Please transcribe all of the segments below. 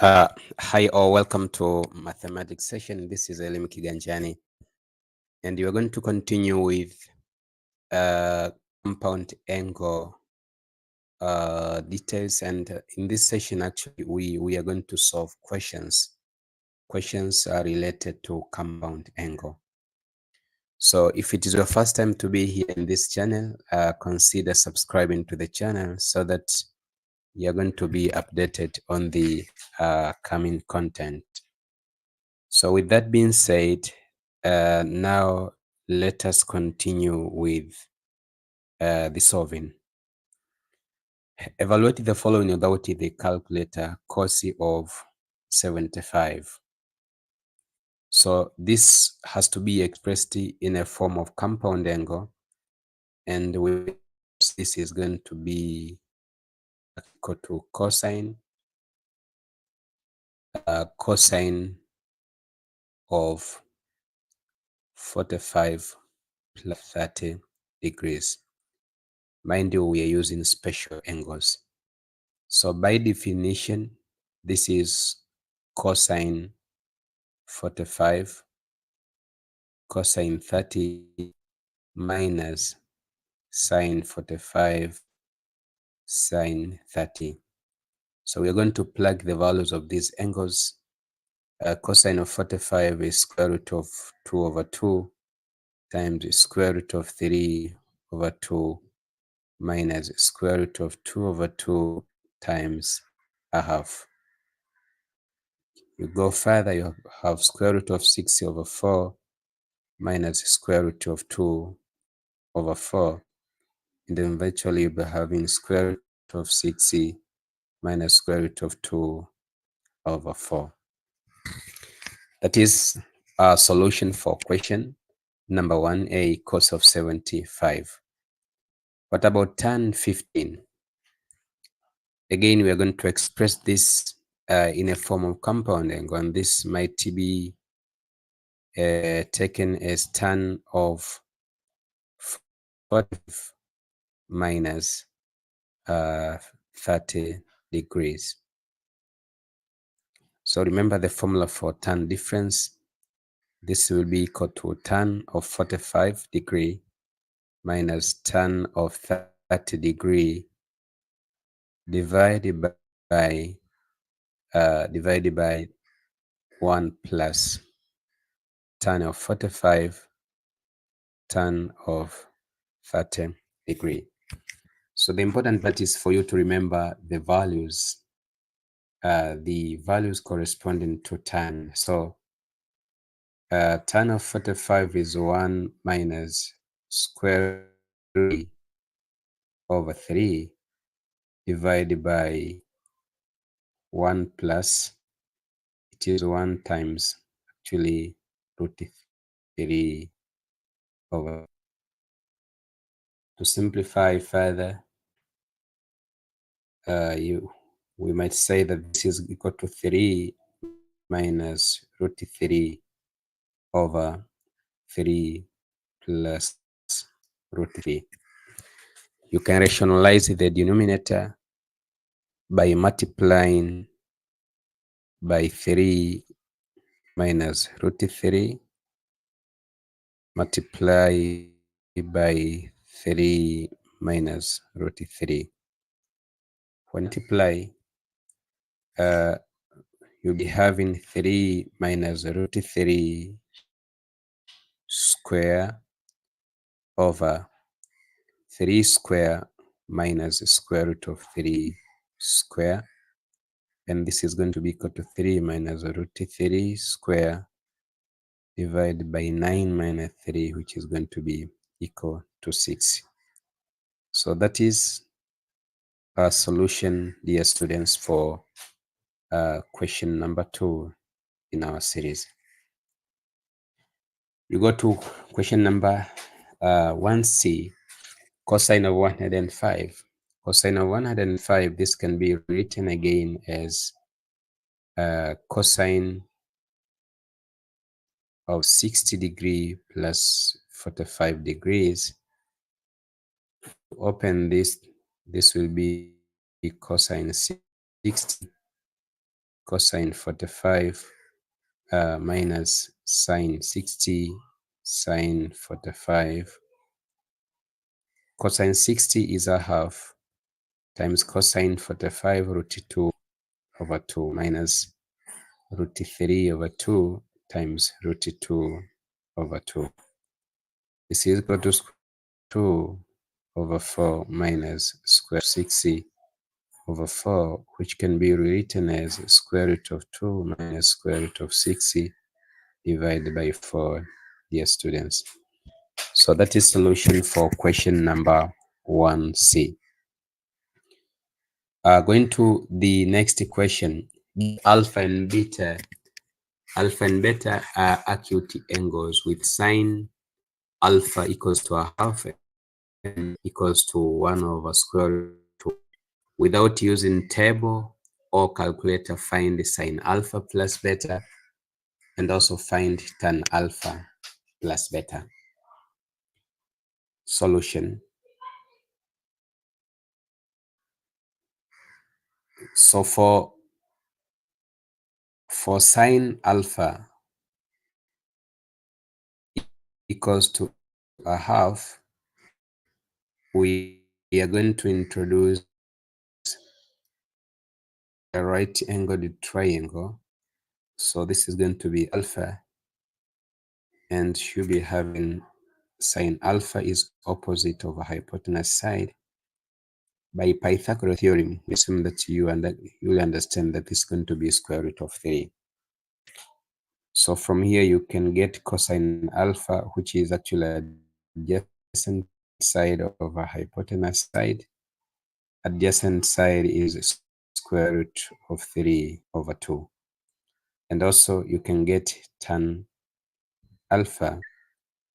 Hi all, welcome to mathematics session. This is Elim Kiganjani, and we're going to continue with compound angle details. And in this session, actually, we are going to solve questions. Questions are related to compound angle. So if it is your first time to be here in this channel, consider subscribing to the channel so that you're going to be updated on the coming content. So with that being said, now let us continue with the solving. Evaluate the following without the calculator: cos of 75. So this has to be expressed in a form of compound angle, and this is going to be equal to cosine of 45 plus 30 degrees. Mind you, we are using special angles. So by definition, this is cosine 45 cosine 30 minus sine 45 sine 30. So we're going to plug the values of these angles. Cosine of 45 is square root of 2 over 2 times square root of 3 over 2 minus square root of 2 over 2 times a half. You go further, you have square root of 6 over 4 minus square root of 2 over 4. And then eventually you'll be having square root of 6 minus square root of 2 over 4. That is our solution for question number 1a, cos of 75. What about tan 15? Again, we are going to express this in a form of compound angle, and this might be taken as tan of 45 minus 30 degrees. So remember the formula for tan difference. This will be equal to tan of 45 degree minus tan of 30 degree divided by 1 plus tan of 45 tan of 30 degree. So the important part is for you to remember the values corresponding to tan. So tan of 45 is 1 minus square root over 3 divided by 1 plus, it is 1 times actually root 3 over. To simplify further, we might say that this is equal to 3 minus root 3 over 3 plus root 3. You can rationalize the denominator by multiplying by 3 minus root 3 multiply by 3 minus root 3. When multiply, you'll be having 3 minus root 3 square over 3 square minus square root of 3 square. And this is going to be equal to 3 minus root 3 square divided by 9 minus 3, which is going to be equal to 6. So that is our solution, dear students, for question number 2 in our series. You go to question number 1c, cosine of 105. Cosine of 105, this can be written again as cosine of 60 degree plus 45 degrees. Open this will be cosine 60 cosine 45 minus sine 60 sine 45. Cosine 60 is a half times cosine 45 root 2 over 2 minus root 3 over 2 times root 2 over 2. This is equal to 2 over 4 minus square 60 over 4, which can be rewritten as square root of 2 minus square root of 60 divided by 4, dear students. So that is solution for question number 1C. Going to the next question. Alpha and beta. Alpha and beta are acute angles with sine alpha equals to a half and equals to 1 over square root of 2. Without using table or calculator, find sine alpha plus beta and also find tan alpha plus beta. Solution. So for sine alpha equals to a half, we are going to introduce a right angled triangle. So this is going to be alpha, and you'll be having sine alpha is opposite of a hypotenuse side. By Pythagoras theorem, we assume that you will understand that this is going to be square root of 3. So from here you can get cosine alpha, which is actually adjacent side of a hypotenuse side. Adjacent side is square root of 3 over 2. And also you can get tan alpha.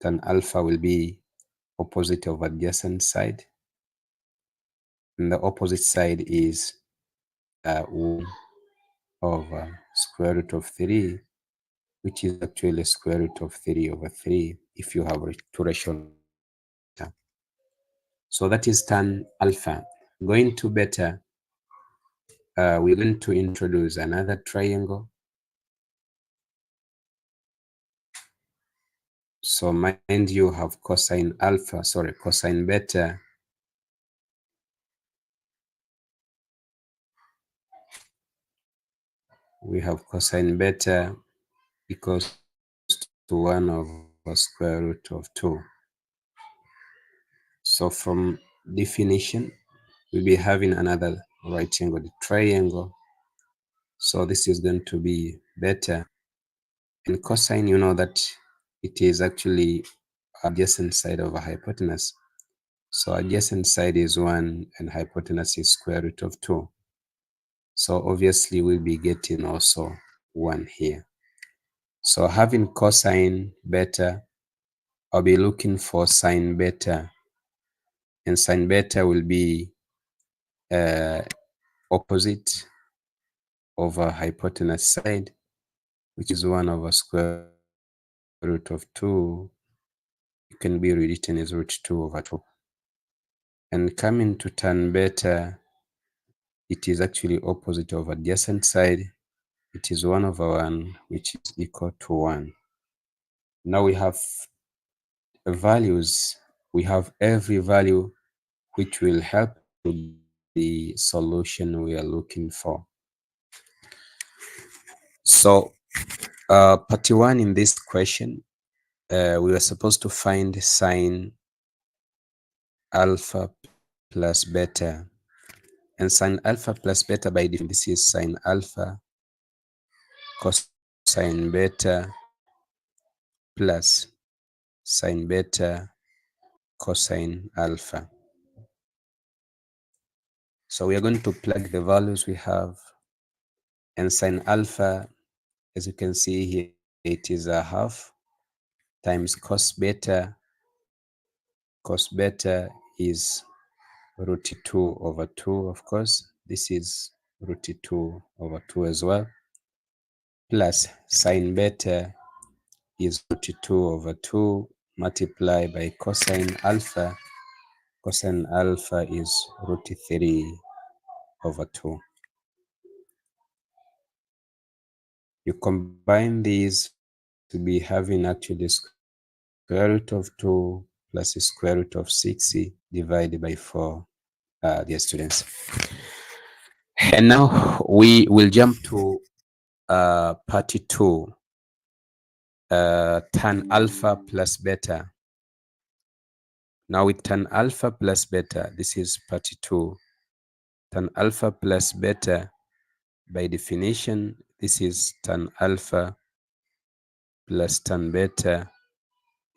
Tan alpha will be opposite of adjacent side. And the opposite side is 1 over square root of 3, which is actually square root of 3 over 3 if you have two rational. So that is tan alpha. Going to beta, we're going to introduce another triangle. So mind you have cosine beta. We have cosine beta equals to 1 over square root of 2. So from definition, we'll be having another right angled triangle. So this is going to be beta. And cosine, you know that it is actually adjacent side of a hypotenuse. So adjacent side is 1 and hypotenuse is square root of 2. So obviously we'll be getting also 1 here. So having cosine beta, I'll be looking for sine beta. And sine beta will be opposite over hypotenuse side, which is 1 over square root of 2. It can be rewritten as root 2 over 2. And coming to tan beta, it is actually opposite of adjacent side. It is 1 over 1, which is equal to 1. Now we have values. We have every value which will help to the solution we are looking for. So part 1 in this question, we were supposed to find sine alpha plus beta. And sine alpha plus beta, by definition, this is sine alpha cosine beta plus sine beta cosine alpha. So we are going to plug the values we have. And sine alpha, as you can see here, it is a half times cos beta. Cos beta is root 2 over 2, of course. This is root 2 over 2 as well. Plus sine beta is root 2 over 2 multiplied by cosine alpha. Cosine alpha is root 3 over 2. You combine these, to be having actually square root of 2 plus the square root of 6 divided by 4, dear students. And now we will jump to part 2, tan alpha plus beta. Now with tan alpha plus beta, this is part 2. Tan alpha plus beta, by definition, this is tan alpha plus tan beta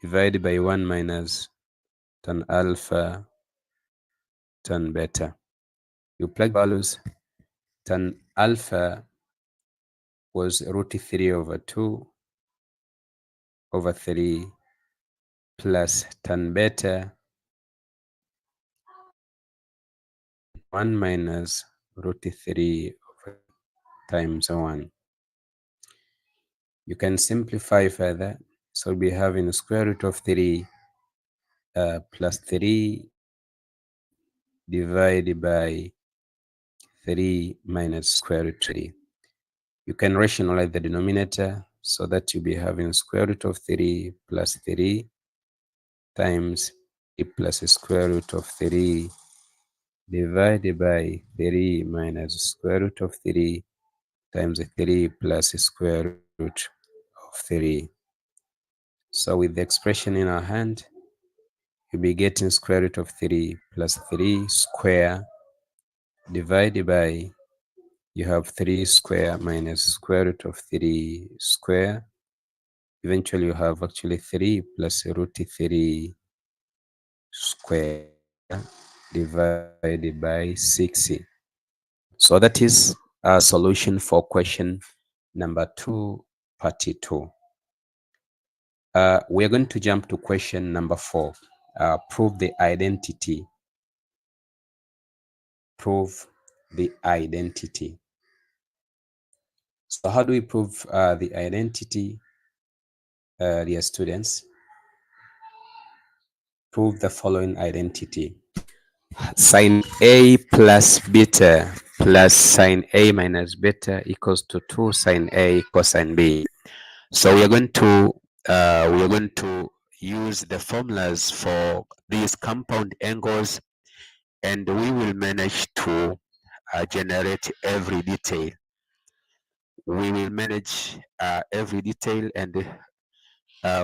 divided by 1 minus tan alpha tan beta. You plug values. Tan alpha was root 3 over 2 over 3 plus tan beta 1 minus root 3 over times 1. You can simplify further. So we'll be having square root of 3 plus 3 divided by 3 minus square root 3. You can rationalize the denominator so that you'll be having square root of 3 plus 3 times a plus square root of 3 divided by 3 minus square root of 3 times 3 plus square root of 3. So with the expression in our hand, you'll be getting square root of 3 plus 3 square divided by, you have 3 square minus square root of 3 square. Eventually you have actually 3 plus root 3 square divided by 6. So that is a solution for question number 2, part 2. We're going to jump to question number 4. Prove the identity. Prove the identity. So how do we prove the identity, dear students? Prove the following identity. Sine A plus beta plus sine A minus beta equals to 2 sine A cosine B. So we are going to use the formulas for these compound angles, and we will manage to generate every detail. We will manage every detail, and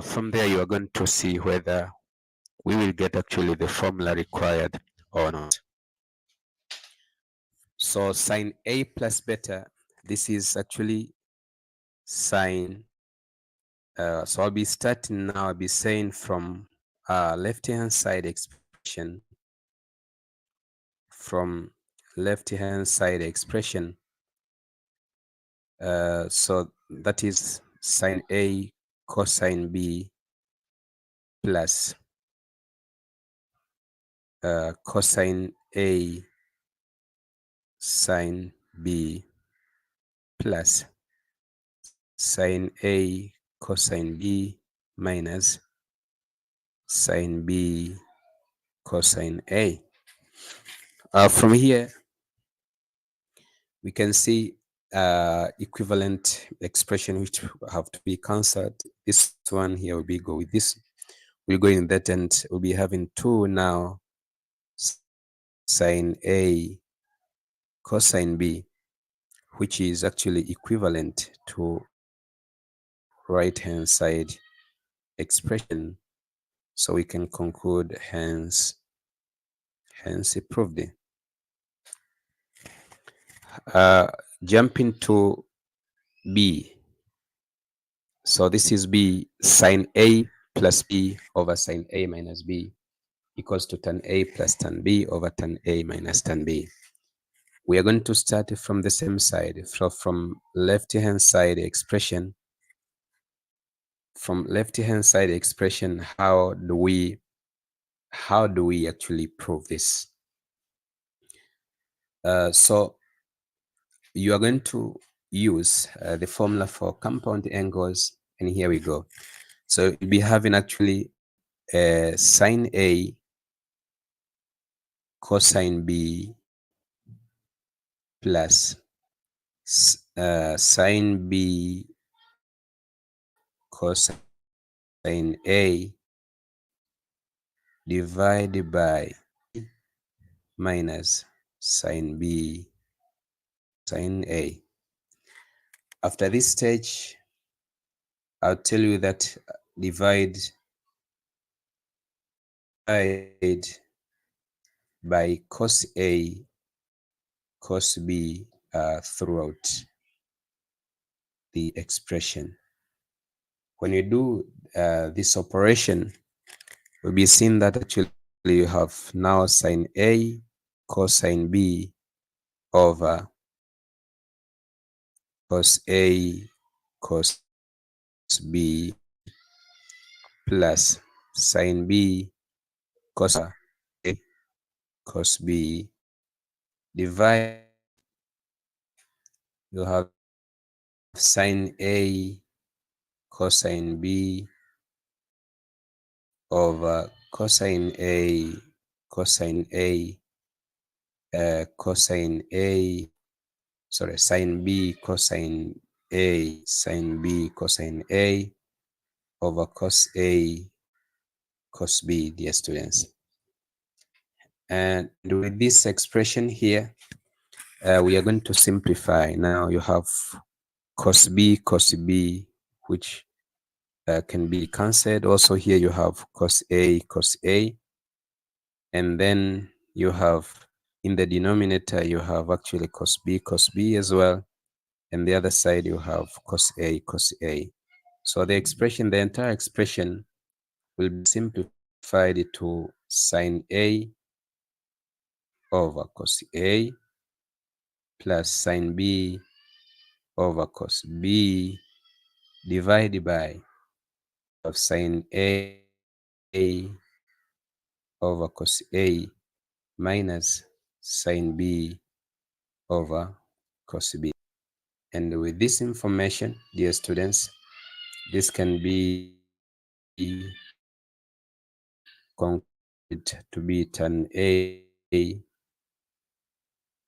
from there you are going to see whether we will get actually the formula required or not. So sine A plus beta, this is actually sine. So I'll be starting now. I'll be saying from left-hand side expression. From left-hand side expression. So that is sine A cosine B plus cosine A sine B plus sine A cosine B minus sine B cosine A. From here, we can see equivalent expression which have to be cancelled. This one here will be go with this. We'll go in that, and we'll be having 2 now sine A cosine B, which is actually equivalent to right hand side expression. So we can conclude hence proved. Jumping to B. So this is B, sine A plus B over sine A minus B equals to tan A plus tan B over tan A minus tan B. We are going to start from the same side, from left-hand side expression. From left-hand side expression, how do we actually prove this? So you are going to use the formula for compound angles, and here we go. So you'll be having actually sine A cosine B plus Sine B cosine A divided by minus sine B sine A. After this stage, I'll tell you that divide by cos A cos B throughout the expression. When you do this operation, we'll be seeing that actually you have now sine A cosine B over cos A cos B plus sine B cos A cos B divide, you have sine A cosine B over cosine A cosine A cosine A, sorry, sine B cosine A sine B cosine A over cos A cos B, dear students. And with this expression here, we are going to simplify. Now you have cos B, which can be cancelled. Also here you have cos A, and then you have in the denominator you have actually cos B as well, and the other side you have cos A. So the expression, the entire expression will be simplified to sine A over cos A plus sine B over cos B divided by of sine A over cos A minus sine B over cos B. And with this information, dear students, this can be concluded to be tan A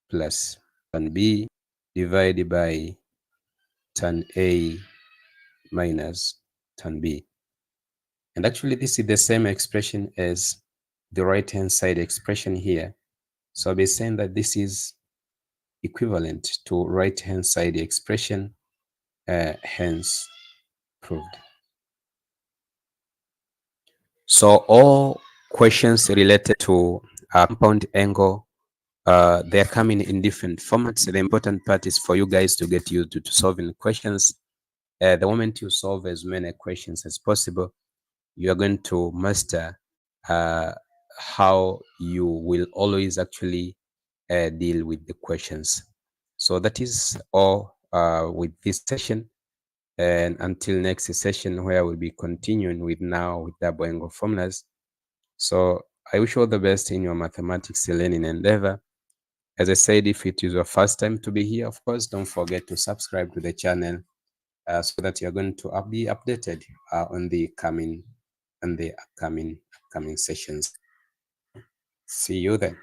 plus tan B divided by tan A minus tan B. And actually this is the same expression as the right hand side expression here. So I'll be saying that this is equivalent to right hand side expression, hence proved. So all questions related to compound angle, they're coming in different formats. The important part is for you guys to get used to solving questions. The moment you solve as many questions as possible, you are going to master how you will always actually deal with the questions. So that is all with this session. And until next session, where we'll be continuing with double angle formulas. So I wish you all the best in your mathematics learning endeavor. As I said, if it is your first time to be here, of course, don't forget to subscribe to the channel so that you're going to be updated on the upcoming sessions. See you then.